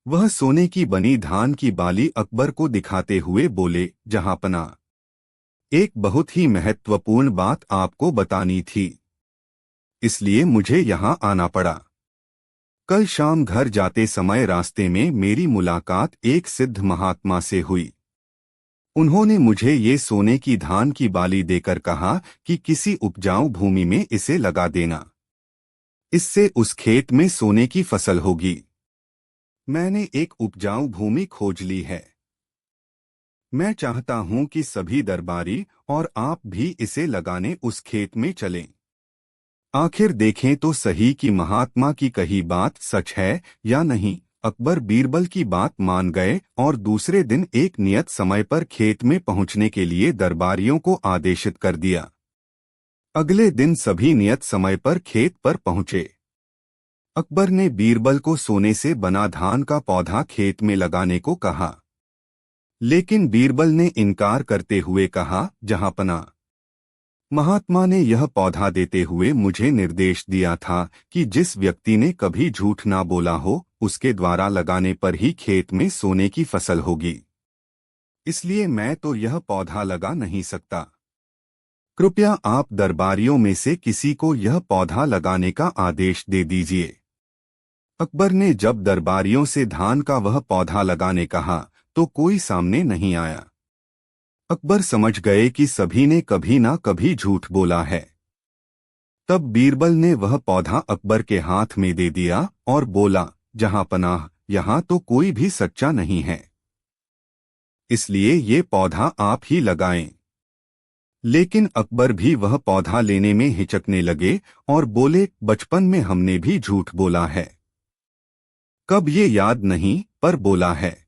वह सोने की बनी धान की बाली अकबर को दिखाते हुए बोले, जहांपना, एक बहुत ही महत्वपूर्ण बात आपको बतानी थी, इसलिए मुझे यहां आना पड़ा। कल शाम घर जाते समय रास्ते में मेरी मुलाकात एक सिद्ध महात्मा से हुई। उन्होंने मुझे ये सोने की धान की बाली देकर कहा कि किसी उपजाऊ भूमि में इसे लगा देना, इससे उस खेत में सोने की फसल होगी। मैंने एक उपजाऊ भूमि खोज ली है। मैं चाहता हूं कि सभी दरबारी और आप भी इसे लगाने उस खेत में चलें। आखिर देखें तो सही कि महात्मा की कही बात सच है या नहीं। अकबर बीरबल की बात मान गए और दूसरे दिन एक नियत समय पर खेत में पहुंचने के लिए दरबारियों को आदेशित कर दिया। अगले दिन सभी नियत समय पर खेत पर पहुंचे। अकबर ने बीरबल को सोने से बना धान का पौधा खेत में लगाने को कहा, लेकिन बीरबल ने इनकार करते हुए कहा, जहांपना, महात्मा ने यह पौधा देते हुए मुझे निर्देश दिया था कि जिस व्यक्ति ने कभी झूठ ना बोला हो उसके द्वारा लगाने पर ही खेत में सोने की फसल होगी, इसलिए मैं तो यह पौधा लगा नहीं सकता। कृपया आप दरबारियों में से किसी को यह पौधा लगाने का आदेश दे दीजिए। अकबर ने जब दरबारियों से धान का वह पौधा लगाने कहा तो कोई सामने नहीं आया। अकबर समझ गए कि सभी ने कभी ना कभी झूठ बोला है। तब बीरबल ने वह पौधा अकबर के हाथ में दे दिया और बोला, जहांपनाह, यहाँ तो कोई भी सच्चा नहीं है, इसलिए ये पौधा आप ही लगाएं। लेकिन अकबर भी वह पौधा लेने में हिचकने लगे और बोले, बचपन में हमने भी झूठ बोला है। कब ये याद नहीं, पर बोला है,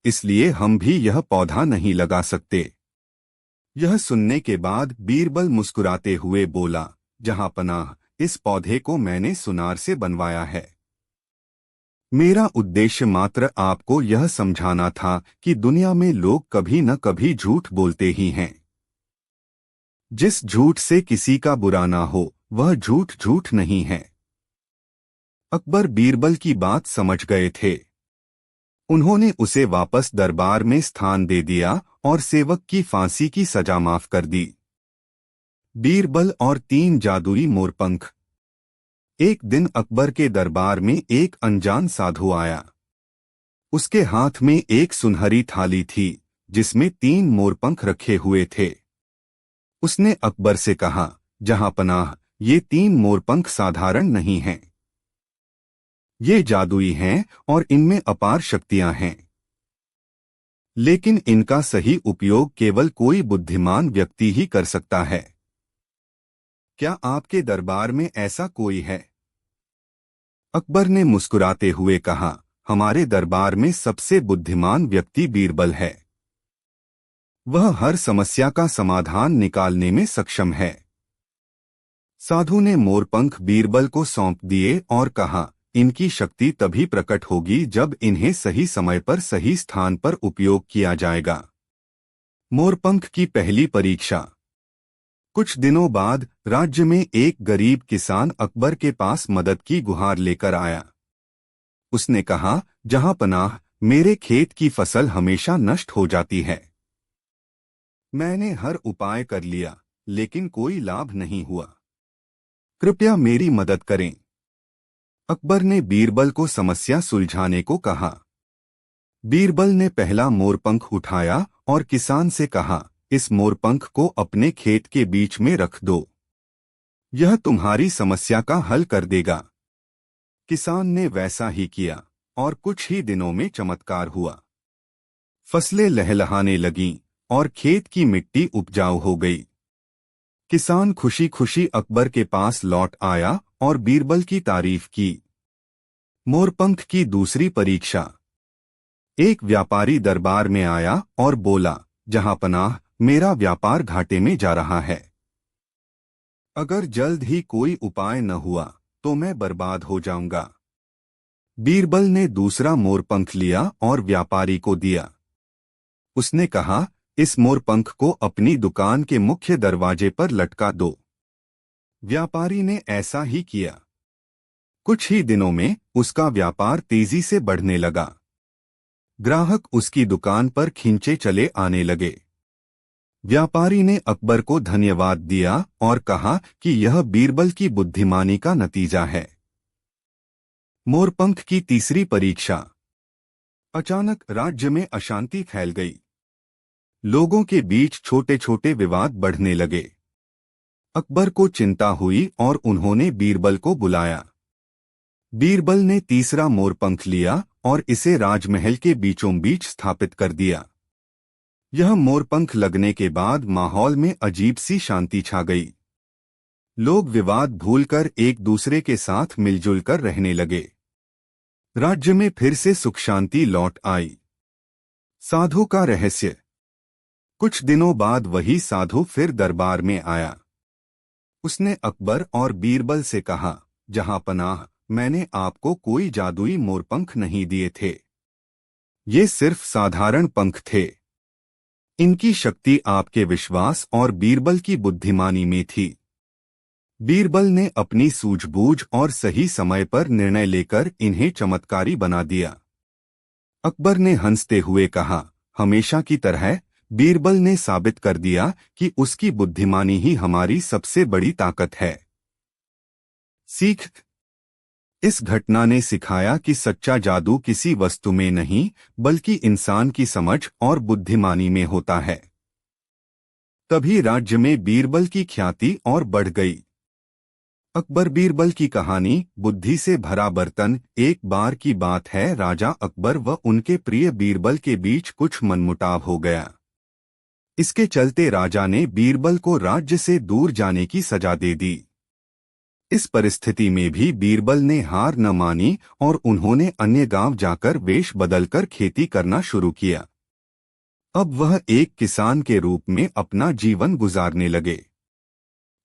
इसलिए हम भी यह पौधा नहीं लगा सकते। यह सुनने के बाद बीरबल मुस्कुराते हुए बोला, जहांपनाह, इस पौधे को मैंने सुनार से बनवाया है। मेरा उद्देश्य मात्र आपको यह समझाना था कि दुनिया में लोग कभी न कभी झूठ बोलते ही हैं। जिस झूठ से किसी का बुरा ना हो, वह झूठ झूठ नहीं है। अकबर बीरबल की बात समझ गए थे। उन्होंने उसे वापस दरबार में स्थान दे दिया और सेवक की फांसी की सजा माफ कर दी। बीरबल और 3 जादुई मोरपंख। एक दिन अकबर के दरबार में एक अनजान साधु आया। उसके हाथ में एक सुनहरी थाली थी जिसमें 3 मोरपंख रखे हुए थे। उसने अकबर से कहा, जहांपनाह, ये 3 मोरपंख साधारण नहीं हैं। ये जादुई हैं और इनमें अपार शक्तियां हैं। लेकिन इनका सही उपयोग केवल कोई बुद्धिमान व्यक्ति ही कर सकता है। क्या आपके दरबार में ऐसा कोई है? अकबर ने मुस्कुराते हुए कहा, हमारे दरबार में सबसे बुद्धिमान व्यक्ति बीरबल है। वह हर समस्या का समाधान निकालने में सक्षम है। साधु ने मोरपंख बीरबल को सौंप दिए और कहा, इनकी शक्ति तभी प्रकट होगी जब इन्हें सही समय पर सही स्थान पर उपयोग किया जाएगा। मोरपंख की पहली परीक्षा। कुछ दिनों बाद राज्य में एक गरीब किसान अकबर के पास मदद की गुहार लेकर आया। उसने कहा, जहांपनाह, मेरे खेत की फसल हमेशा नष्ट हो जाती है। मैंने हर उपाय कर लिया, लेकिन कोई लाभ नहीं हुआ। कृपया मेरी मदद करें। अकबर ने बीरबल को समस्या सुलझाने को कहा। बीरबल ने पहला मोरपंख उठाया और किसान से कहा, इस मोरपंख को अपने खेत के बीच में रख दो। यह तुम्हारी समस्या का हल कर देगा। किसान ने वैसा ही किया और कुछ ही दिनों में चमत्कार हुआ। फसलें लहलहाने लगीं और खेत की मिट्टी उपजाऊ हो गई। किसान खुशी खुशी अकबर के पास लौट आया और बीरबल की तारीफ की। मोरपंख की दूसरी परीक्षा। एक व्यापारी दरबार में आया और बोला, जहांपनाह, मेरा व्यापार घाटे में जा रहा है। अगर जल्द ही कोई उपाय न हुआ तो मैं बर्बाद हो जाऊंगा। बीरबल ने दूसरा मोरपंख लिया और व्यापारी को दिया। उसने कहा, इस मोरपंख को अपनी दुकान के मुख्य दरवाजे पर लटका दो। व्यापारी ने ऐसा ही किया। कुछ ही दिनों में उसका व्यापार तेजी से बढ़ने लगा। ग्राहक उसकी दुकान पर खींचे चले आने लगे। व्यापारी ने अकबर को धन्यवाद दिया और कहा कि यह बीरबल की बुद्धिमानी का नतीजा है। मोरपंख की तीसरी परीक्षा। अचानक राज्य में अशांति फैल गई। लोगों के बीच छोटे छोटे विवाद बढ़ने लगे। अकबर को चिंता हुई और उन्होंने बीरबल को बुलाया। बीरबल ने तीसरा मोरपंख लिया और इसे राजमहल के बीचों बीच स्थापित कर दिया। यह मोरपंख लगने के बाद माहौल में अजीब सी शांति छा गई। लोग विवाद भूलकर एक दूसरे के साथ मिलजुल कर रहने लगे। राज्य में फिर से सुख शांति लौट आई। साधु का रहस्य। कुछ दिनों बाद वही साधु फिर दरबार में आया। उसने अकबर और बीरबल से कहा, जहांपनाह, मैंने आपको कोई जादुई मोरपंख नहीं दिए थे। ये सिर्फ साधारण पंख थे। इनकी शक्ति आपके विश्वास और बीरबल की बुद्धिमानी में थी। बीरबल ने अपनी सूझबूझ और सही समय पर निर्णय लेकर इन्हें चमत्कारी बना दिया। अकबर ने हंसते हुए कहा, हमेशा की तरह बीरबल ने साबित कर दिया कि उसकी बुद्धिमानी ही हमारी सबसे बड़ी ताकत है। सीख। इस घटना ने सिखाया कि सच्चा जादू किसी वस्तु में नहीं, बल्कि इंसान की समझ और बुद्धिमानी में होता है। तभी राज्य में बीरबल की ख्याति और बढ़ गई। अकबर बीरबल की कहानी। बुद्धि से भरा बर्तन। एक बार की बात है, राजा अकबर व उनके प्रिय बीरबल के बीच कुछ मनमुटाव हो गया। इसके चलते राजा ने बीरबल को राज्य से दूर जाने की सजा दे दी। इस परिस्थिति में भी बीरबल ने हार न मानी और उन्होंने अन्य गांव जाकर वेश बदलकर खेती करना शुरू किया। अब वह एक किसान के रूप में अपना जीवन गुजारने लगे।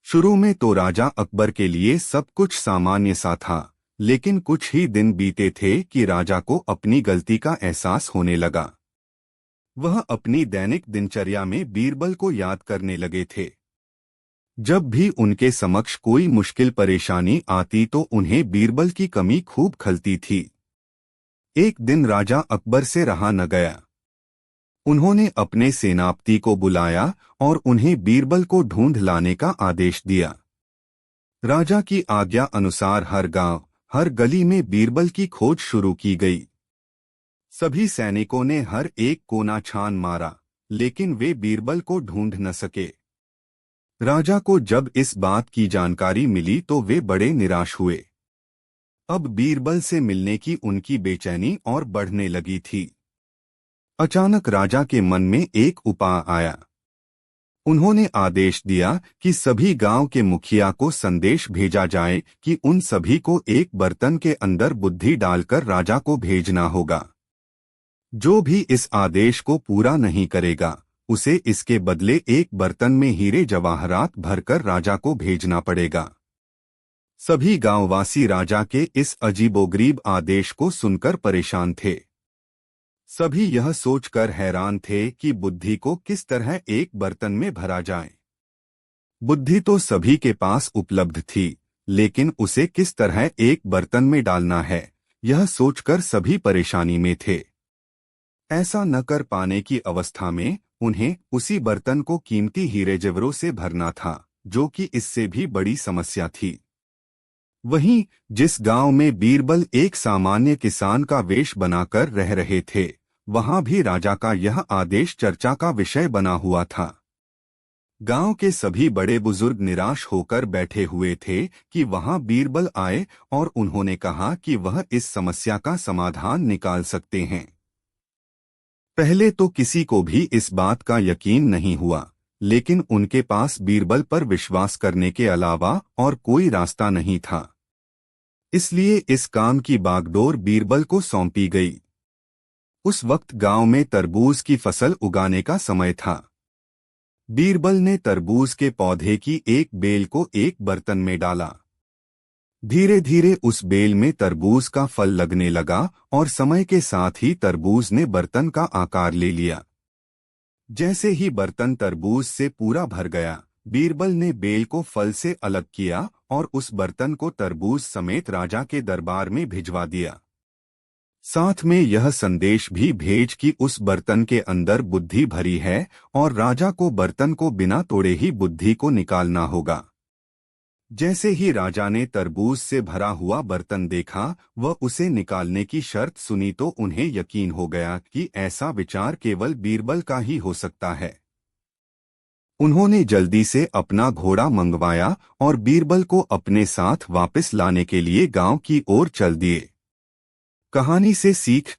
शुरू में तो राजा अकबर के लिए सब कुछ सामान्य सा था, लेकिन कुछ ही दिन बीते थे कि राजा को अपनी गलती का एहसास होने लगा। वह अपनी दैनिक दिनचर्या में बीरबल को याद करने लगे थे। जब भी उनके समक्ष कोई मुश्किल परेशानी आती तो उन्हें बीरबल की कमी खूब खलती थी। एक दिन राजा अकबर से रहा न गया। उन्होंने अपने सेनापति को बुलाया और उन्हें बीरबल को ढूंढ लाने का आदेश दिया। राजा की आज्ञा अनुसार हर गांव, हर गली में बीरबल की खोज शुरू की गई। सभी सैनिकों ने हर एक कोना छान मारा, लेकिन वे बीरबल को ढूंढ न सके। राजा को जब इस बात की जानकारी मिली तो वे बड़े निराश हुए। अब बीरबल से मिलने की उनकी बेचैनी और बढ़ने लगी थी। अचानक राजा के मन में एक उपाय आया। उन्होंने आदेश दिया कि सभी गांव के मुखिया को संदेश भेजा जाए कि उन सभी को एक बर्तन के अंदर बुद्धि डालकर राजा को भेजना होगा। जो भी इस आदेश को पूरा नहीं करेगा, उसे इसके बदले एक बर्तन में हीरे जवाहरात भरकर राजा को भेजना पड़ेगा। सभी गांववासी राजा के इस अजीबोगरीब आदेश को सुनकर परेशान थे। सभी यह सोचकर हैरान थे कि बुद्धि को किस तरह एक बर्तन में भरा जाए। बुद्धि तो सभी के पास उपलब्ध थी, लेकिन उसे किस तरह एक बर्तन में डालना है, यह सोचकर सभी परेशानी में थे। ऐसा न कर पाने की अवस्था में उन्हें उसी बर्तन को कीमती हीरे जेवरों से भरना था, जो कि इससे भी बड़ी समस्या थी। वहीं जिस गांव में बीरबल एक सामान्य किसान का वेश बनाकर रह रहे थे, वहां भी राजा का यह आदेश चर्चा का विषय बना हुआ था। गांव के सभी बड़े बुजुर्ग निराश होकर बैठे हुए थे कि वहां बीरबल आए और उन्होंने कहा कि वह इस समस्या का समाधान निकाल सकते हैं। पहले तो किसी को भी इस बात का यकीन नहीं हुआ, लेकिन उनके पास बीरबल पर विश्वास करने के अलावा और कोई रास्ता नहीं था। इसलिए इस काम की बागडोर बीरबल को सौंपी गई। उस वक्त गांव में तरबूज की फसल उगाने का समय था। बीरबल ने तरबूज के पौधे की एक बेल को एक बर्तन में डाला। धीरे धीरे उस बेल में तरबूज का फल लगने लगा और समय के साथ ही तरबूज ने बर्तन का आकार ले लिया। जैसे ही बर्तन तरबूज से पूरा भर गया, बीरबल ने बेल को फल से अलग किया और उस बर्तन को तरबूज समेत राजा के दरबार में भिजवा दिया। साथ में यह संदेश भी भेज कि उस बर्तन के अंदर बुद्धि भरी है और राजा को बर्तन को बिना तोड़े ही बुद्धि को निकालना होगा। जैसे ही राजा ने तरबूज से भरा हुआ बर्तन देखा, वह उसे निकालने की शर्त सुनी तो उन्हें यकीन हो गया कि ऐसा विचार केवल बीरबल का ही हो सकता है। उन्होंने जल्दी से अपना घोड़ा मंगवाया और बीरबल को अपने साथ वापस लाने के लिए गांव की ओर चल दिए। कहानी से सीख।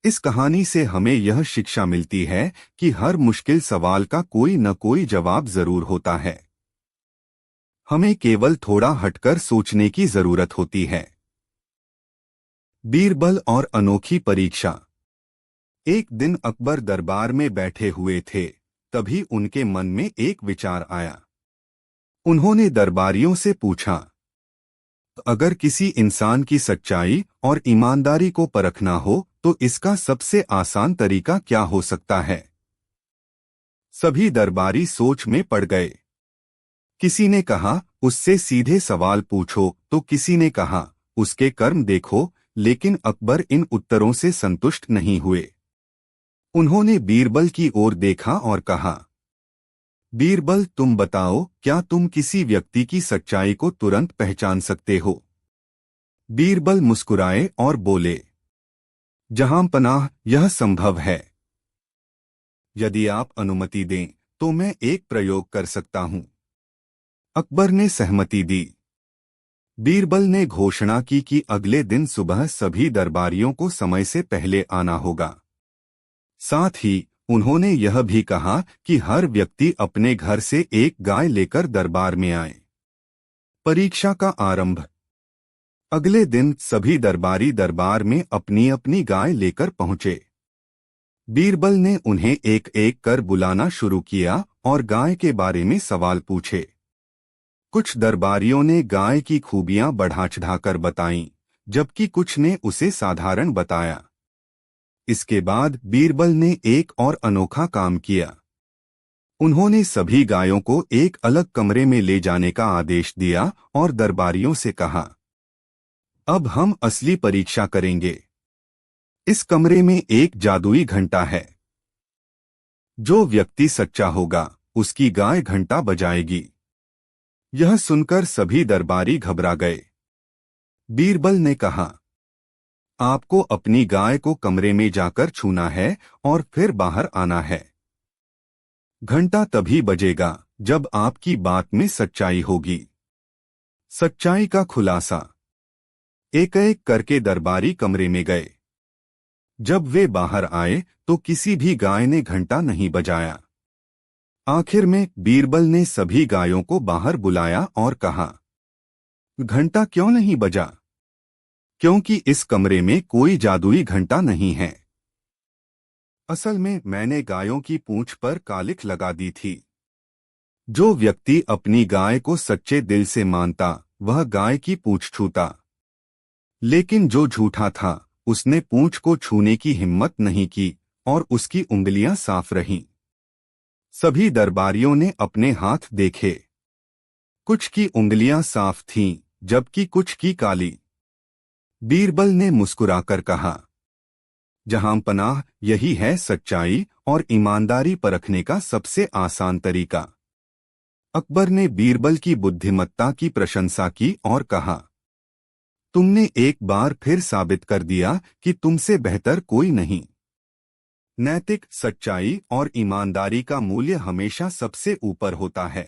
इस कहानी से हमें यह शिक्षा मिलती है कि हर मुश्किल सवाल का कोई न कोई जवाब जरूर होता है। हमें केवल थोड़ा हटकर सोचने की जरूरत होती है। बीरबल और अनोखी परीक्षा। एक दिन अकबर दरबार में बैठे हुए थे, तभी उनके मन में एक विचार आया। उन्होंने दरबारियों से पूछा, अगर किसी इंसान की सच्चाई और ईमानदारी को परखना हो तो इसका सबसे आसान तरीका क्या हो सकता है? सभी दरबारी सोच में पड़ गए। किसी ने कहा, उससे सीधे सवाल पूछो, तो किसी ने कहा, उसके कर्म देखो, लेकिन अकबर इन उत्तरों से संतुष्ट नहीं हुए। उन्होंने बीरबल की ओर देखा और कहा, बीरबल, तुम बताओ, क्या तुम किसी व्यक्ति की सच्चाई को तुरंत पहचान सकते हो? बीरबल मुस्कुराए और बोले, जहां पनाह, यह संभव है। यदि आप अनुमति दें तो मैं एक प्रयोग कर सकता हूं। अकबर ने सहमति दी। बीरबल ने घोषणा की कि अगले दिन सुबह सभी दरबारियों को समय से पहले आना होगा। साथ ही उन्होंने यह भी कहा कि हर व्यक्ति अपने घर से एक गाय लेकर दरबार में आए। परीक्षा का आरंभ। अगले दिन सभी दरबारी दरबार में अपनी अपनी गाय लेकर पहुंचे। बीरबल ने उन्हें एक एक कर बुलाना शुरू किया और गाय के बारे में सवाल पूछे। कुछ दरबारियों ने गाय की खूबियां बढ़ा चढ़ाकर बताईं, जबकि कुछ ने उसे साधारण बताया। इसके बाद बीरबल ने एक और अनोखा काम किया। उन्होंने सभी गायों को एक अलग कमरे में ले जाने का आदेश दिया और दरबारियों से कहा, अब हम असली परीक्षा करेंगे। इस कमरे में एक जादुई घंटा है। जो व्यक्ति सच्चा होगा उसकी गाय घंटा बजाएगी। यह सुनकर सभी दरबारी घबरा गए। बीरबल ने कहा, आपको अपनी गाय को कमरे में जाकर छूना है और फिर बाहर आना है। घंटा तभी बजेगा जब आपकी बात में सच्चाई होगी। सच्चाई का खुलासा। एक एक करके दरबारी कमरे में गए। जब वे बाहर आए तो किसी भी गाय ने घंटा नहीं बजाया। आखिर में बीरबल ने सभी गायों को बाहर बुलाया और कहा, घंटा क्यों नहीं बजा? क्योंकि इस कमरे में कोई जादुई घंटा नहीं है। असल में मैंने गायों की पूंछ पर कालिख लगा दी थी। जो व्यक्ति अपनी गाय को सच्चे दिल से मानता वह गाय की पूंछ छूता, लेकिन जो झूठा था उसने पूंछ को छूने की हिम्मत नहीं की और उसकी उंगलियां साफ रहीं। सभी दरबारियों ने अपने हाथ देखे। कुछ की उंगलियां साफ थीं, जबकि कुछ की काली। बीरबल ने मुस्कुराकर कहा, जहांपनाह, यही है सच्चाई और ईमानदारी परखने का सबसे आसान तरीका। अकबर ने बीरबल की बुद्धिमत्ता की प्रशंसा की और कहा, तुमने एक बार फिर साबित कर दिया कि तुमसे बेहतर कोई नहीं। नैतिक, सच्चाई और ईमानदारी का मूल्य हमेशा सबसे ऊपर होता है।